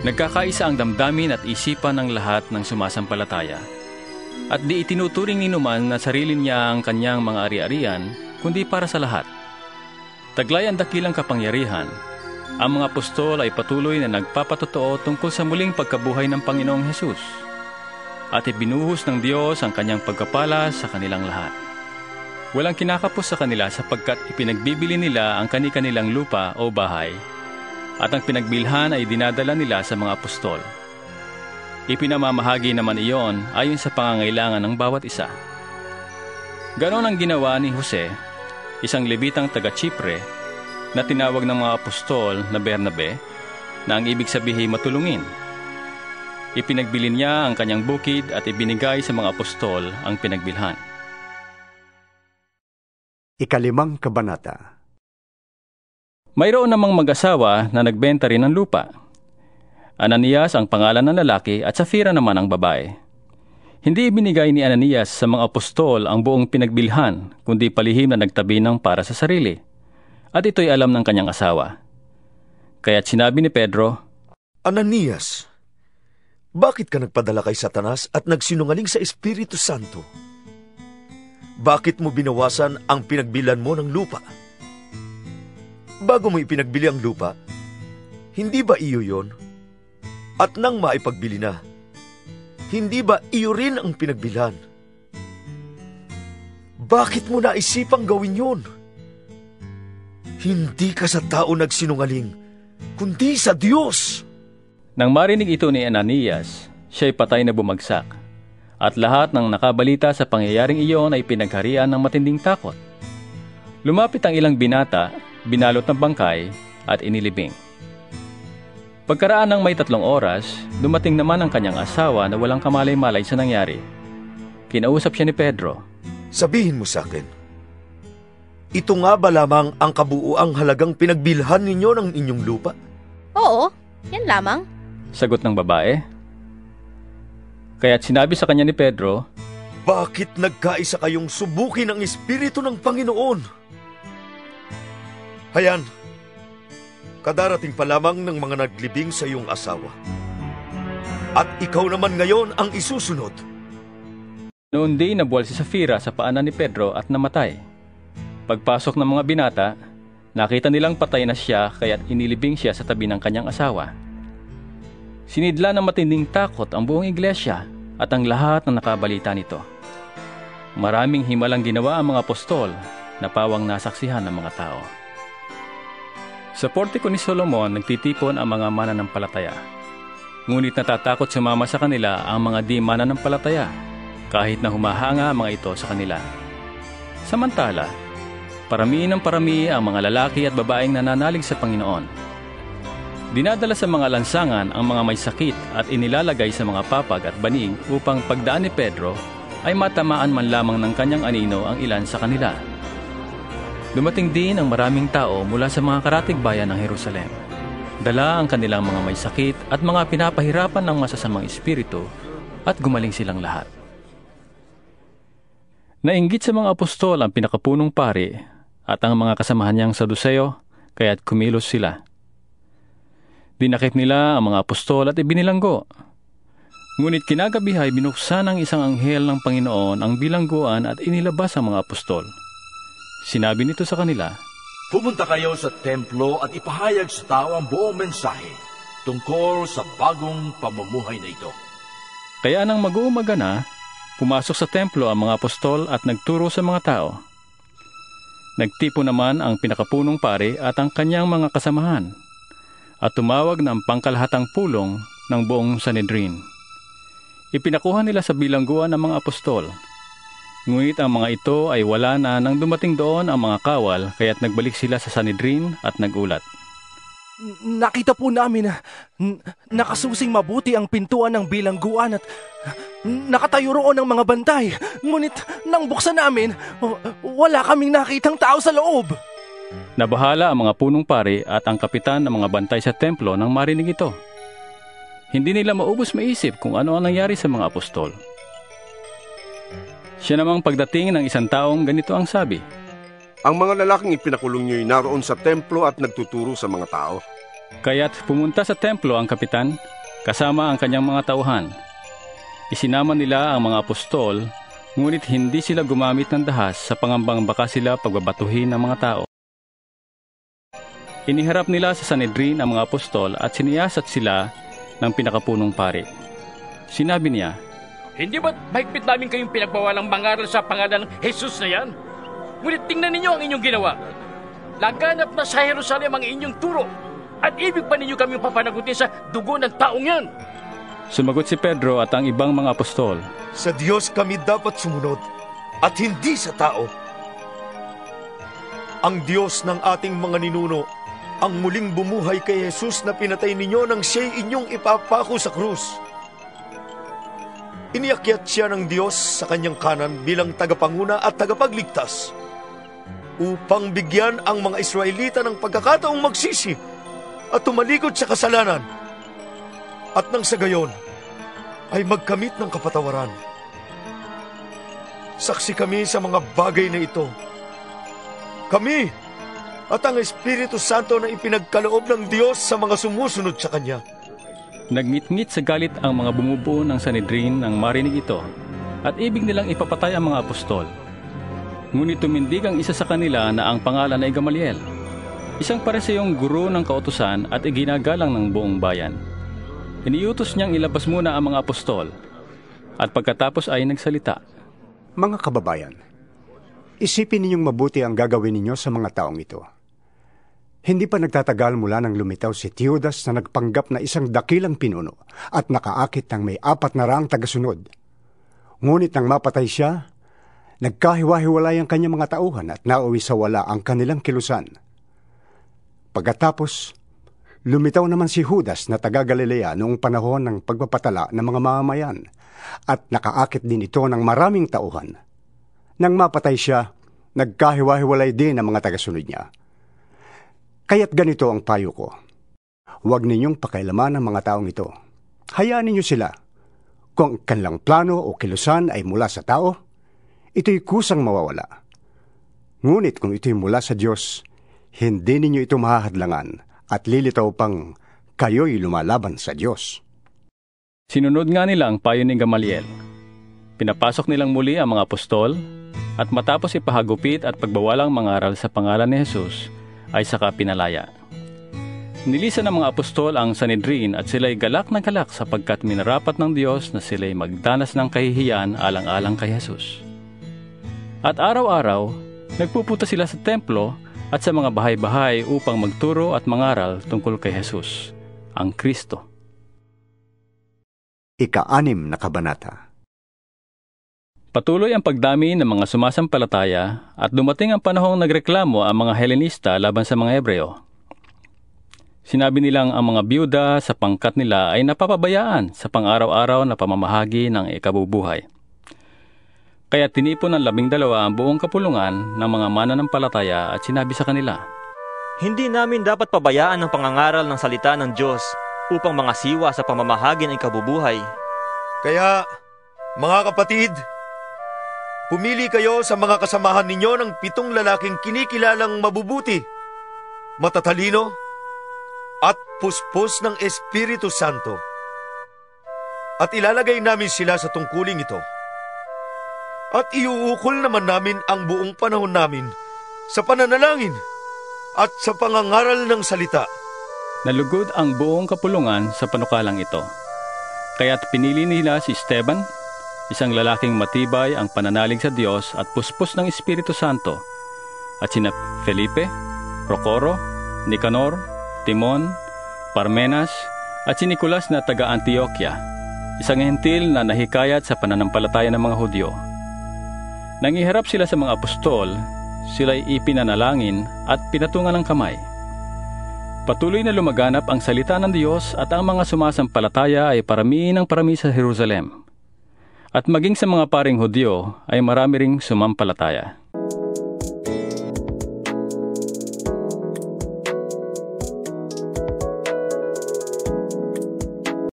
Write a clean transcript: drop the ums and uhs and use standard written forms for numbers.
Nagkakaisa ang damdamin at isipan ng lahat ng sumasampalataya. At di itinuturing ni numan na sarili niya ang kanyang mga ari-arian, kundi para sa lahat. Taglay ang dakilang kapangyarihan. Ang mga apostol ay patuloy na nagpapatotoo tungkol sa muling pagkabuhay ng Panginoong Hesus. At ibinuhos ng Diyos ang kanyang pagkapala sa kanilang lahat. Walang kinakapos sa kanila sapagkat ipinagbibili nila ang kani-kanilang lupa o bahay. At ang pinagbilhan ay dinadala nila sa mga apostol. Ipinamamahagi naman iyon ayon sa pangangailangan ng bawat isa. Ganon ang ginawa ni Jose, isang Levitang taga-Chipre, na tinawag ng mga apostol na Bernabe, na ang ibig sabihin matulungin. Ipinagbili niya ang kanyang bukid at ibinigay sa mga apostol ang pinagbilhan. Ikalimang kabanata. Mayroon namang mag-asawa na nagbenta rin ng lupa. Ananias ang pangalan ng lalaki at Safira naman ang babae. Hindi ibinigay ni Ananias sa mga apostol ang buong pinagbilhan, kundi palihim na nagtabi ng para sa sarili. At ito'y alam ng kanyang asawa. Kaya't sinabi ni Pedro, Ananias, bakit ka nagpadala kay Satanas at nagsinungaling sa Espiritu Santo? Bakit mo binawasan ang pinagbilan mo ng lupa? Bago mo ipinagbili ang lupa, hindi ba iyo yon? At nang maipagbili na, hindi ba iyo rin ang pinagbilhan? Bakit mo naisipang gawin yon? Hindi ka sa tao nagsinungaling, kundi sa Diyos. Nang marinig ito ni Ananias, siya'y patay na bumagsak. At lahat ng nakabalita sa pangyayaring iyon ay pinagharian ng matinding takot. Lumapit ang ilang binata, binalot ng bangkay, at inilibing. Pagkaraan ng may 3 oras, dumating naman ang kanyang asawa na walang kamalay-malay sa nangyari. Kinausap siya ni Pedro. Sabihin mo sa akin, ito nga ba lamang ang kabuuang halagang pinagbilhan ninyo ng inyong lupa? Oo, yan lamang. Sagot ng babae. Kaya't sinabi sa kanya ni Pedro, bakit nagkaisa kayong subukin ang Espiritu ng Panginoon? Hayan, kadarating pa lamang ng mga naglibing sa iyong asawa. At ikaw naman ngayon ang isusunod. Noon din nabuwal si Safira sa paanan ni Pedro at namatay. Pagpasok ng mga binata, nakita nilang patay na siya kaya't inilibing siya sa tabi ng kanyang asawa. Sinidla ng matinding takot ang buong iglesia at ang lahat na nakabalita nito. Maraming himalang ginawa ang mga apostol na pawang nasaksihan ng mga tao. Sa portiko ni Solomon, nagtitipon ang mga mananampalataya. Ngunit natatakot sumama sa kanila ang mga di mananampalataya, kahit na humahanga ang mga ito sa kanila. Samantala, parami ng parami ang mga lalaki at babaeng nananalig sa Panginoon. Dinadala sa mga lansangan ang mga may sakit at inilalagay sa mga papag at banig upang pagdaan ni Pedro ay matamaan man lamang ng kanyang anino ang ilan sa kanila. Dumating din ang maraming tao mula sa mga karatig bayan ng Jerusalem. Dala ang kanilang mga may sakit at mga pinapahirapan ng masasamang espiritu at gumaling silang lahat. Nainggit sa mga apostol ang pinakapunong pari at ang mga kasamahan niyang Saduseo, kaya't kumilos sila. Dinakip nila ang mga apostol at ibinilanggo. Ngunit kinagabihay binuksan ng isang anghel ng Panginoon ang bilangguan at inilabas ang mga apostol. Sinabi nito sa kanila, pumunta kayo sa templo at ipahayag sa tao ang buong mensahe tungkol sa bagong pamumuhay na ito. Kaya nang mag-uumaga na, pumasok sa templo ang mga apostol at nagturo sa mga tao. Nagtipo naman ang pinakapunong pari at ang kanyang mga kasamahan at tumawag ng pangkalahatang pulong ng buong Sanhedrin. Ipinakuha nila sa bilangguan ng mga apostol. Ngunit ang mga ito ay wala na nang dumating doon ang mga kawal, kaya't nagbalik sila sa Sanhedrin at nagulat. Nakita po namin na nakasusing mabuti ang pintuan ng bilangguan at nakatayo roon ang mga bantay. Ngunit nang buksan namin, wala kaming nakitang tao sa loob. Nabahala ang mga punong pari at ang kapitan ng mga bantay sa templo nang marinig ito. Hindi nila maubos maisip kung ano ang nangyari sa mga apostol. Siya namang pagdating ng isang taong ganito ang sabi, ang mga lalaking ipinakulong niyo'y naroon sa templo at nagtuturo sa mga tao. Kaya't pumunta sa templo ang kapitan, kasama ang kanyang mga tauhan. Isinama nila ang mga apostol, ngunit hindi sila gumamit ng dahas sa pangambang baka sila pagbabatuhin ng mga tao. Iniharap nila sa Sanhedrin ang mga apostol at siniyasat sila ng pinakapunong pari. Sinabi niya, Hindi ba't mahigpit namin kayong pinagbawalang mangaral sa pangalan ng Jesus na yan? Ngunit tingnan ninyo ang inyong ginawa. Laganap na sa Jerusalem ang inyong turo, at ibig pa ninyo kaming papanagutin sa dugo ng taong yan. Sumagot si Pedro at ang ibang mga apostol, Sa Diyos kami dapat sumunod at hindi sa tao. Ang Diyos ng ating mga ninuno ang muling bumuhay kay Jesus na pinatay ninyo nang siya'y inyong ipapako sa krus. Iniakyat siya ng Diyos sa kanyang kanan bilang tagapanguna at tagapagligtas upang bigyan ang mga Israelita ng pagkakataong magsisi at tumalikod sa kasalanan at nang sa gayon ay magkamit ng kapatawaran. Saksi kami sa mga bagay na ito. Kami at ang Espiritu Santo na ipinagkaloob ng Diyos sa mga sumusunod sa Kanya. Nagngit-ngit sa galit ang mga bumubuo ng Sanhedrin nang marinig ito, at ibig nilang ipapatay ang mga apostol. Ngunit tumindig ang isa sa kanila na ang pangalan ay Gamaliel, isang pareseyong guro ng kautusan at iginagalang ng buong bayan. Iniutos niyang ilabas muna ang mga apostol, at pagkatapos ay nagsalita. Mga kababayan, isipin ninyong mabuti ang gagawin ninyo sa mga taong ito. Hindi pa nagtatagal mula nang lumitaw si Teudas na nagpanggap na isang dakilang pinuno at nakaakit ng may 400 tagasunod. Ngunit nang mapatay siya, nagkahiwa-hiwalay ang kanyang mga tauhan at nauwi sa wala ang kanilang kilusan. Pagkatapos, lumitaw naman si Judas na taga-Galilea noong panahon ng pagpapatala ng mga mamamayan at nakaakit din ito ng maraming tauhan. Nang mapatay siya, nagkahiwa-hiwalay din ang mga tagasunod niya. Kaya't ganito ang payo ko. Huwag ninyong pakailaman ang mga taong ito. Hayaan ninyo sila. Kung ang kanilang plano o kilusan ay mula sa tao, ito'y kusang mawawala. Ngunit kung ito'y mula sa Diyos, hindi ninyo ito mahahadlangan at lilitaw pang kayo'y lumalaban sa Diyos. Sinunod nga nila ang payo ni Gamaliel. Pinapasok nilang muli ang mga apostol, at matapos ipahagupit at pagbawalang mangaral sa pangalan ni Jesus, ay saka pinalaya. Nilisan ng mga apostol ang Sanhedrin at sila'y galak na galak sapagkat minarapat ng Diyos na sila'y magdanas ng kahihiyan alang-alang kay Jesus. At araw-araw, nagpupunta sila sa templo at sa mga bahay-bahay upang magturo at mangaral tungkol kay Jesus, ang Kristo. Ika-6 na kabanata. Patuloy ang pagdami ng mga sumasampalataya at dumating ang panahong nagreklamo ang mga Helenista laban sa mga Hebreo. Sinabi nilang ang mga byuda sa pangkat nila ay napapabayaan sa pang-araw-araw na pamamahagi ng ikabubuhay. Kaya tinipon ng 12 ang buong kapulungan ng mga mananampalataya at sinabi sa kanila, Hindi namin dapat pabayaan ang pangangaral ng salita ng Diyos upang mga siwa sa pamamahagi ng ikabubuhay. Kaya, mga kapatid, pumili kayo sa mga kasamahan ninyo ng 7 lalaking kinikilalang mabubuti, matatalino, at puspos ng Espiritu Santo. At ilalagay namin sila sa tungkuling ito. At iuukol naman namin ang buong panahon namin sa pananalangin at sa pangangaral ng salita. Nalugod ang buong kapulungan sa panukalang ito. Kaya't pinili nila si Esteban, isang lalaking matibay ang pananalig sa Diyos at puspos ng Espiritu Santo, at sina Felipe, Procoro, Nicanor, Timon, Parmenas, at si Nicolas na taga-Antioquia, isang hentil na nahikayat sa pananampalataya ng mga Hudyo. Nang iharap sila sa mga apostol, sila'y ipinanalangin at pinatungan ng kamay. Patuloy na lumaganap ang salita ng Diyos at ang mga sumasampalataya ay parami ng parami sa Jerusalem. At maging sa mga paring Hudyo ay marami ring sumampalataya.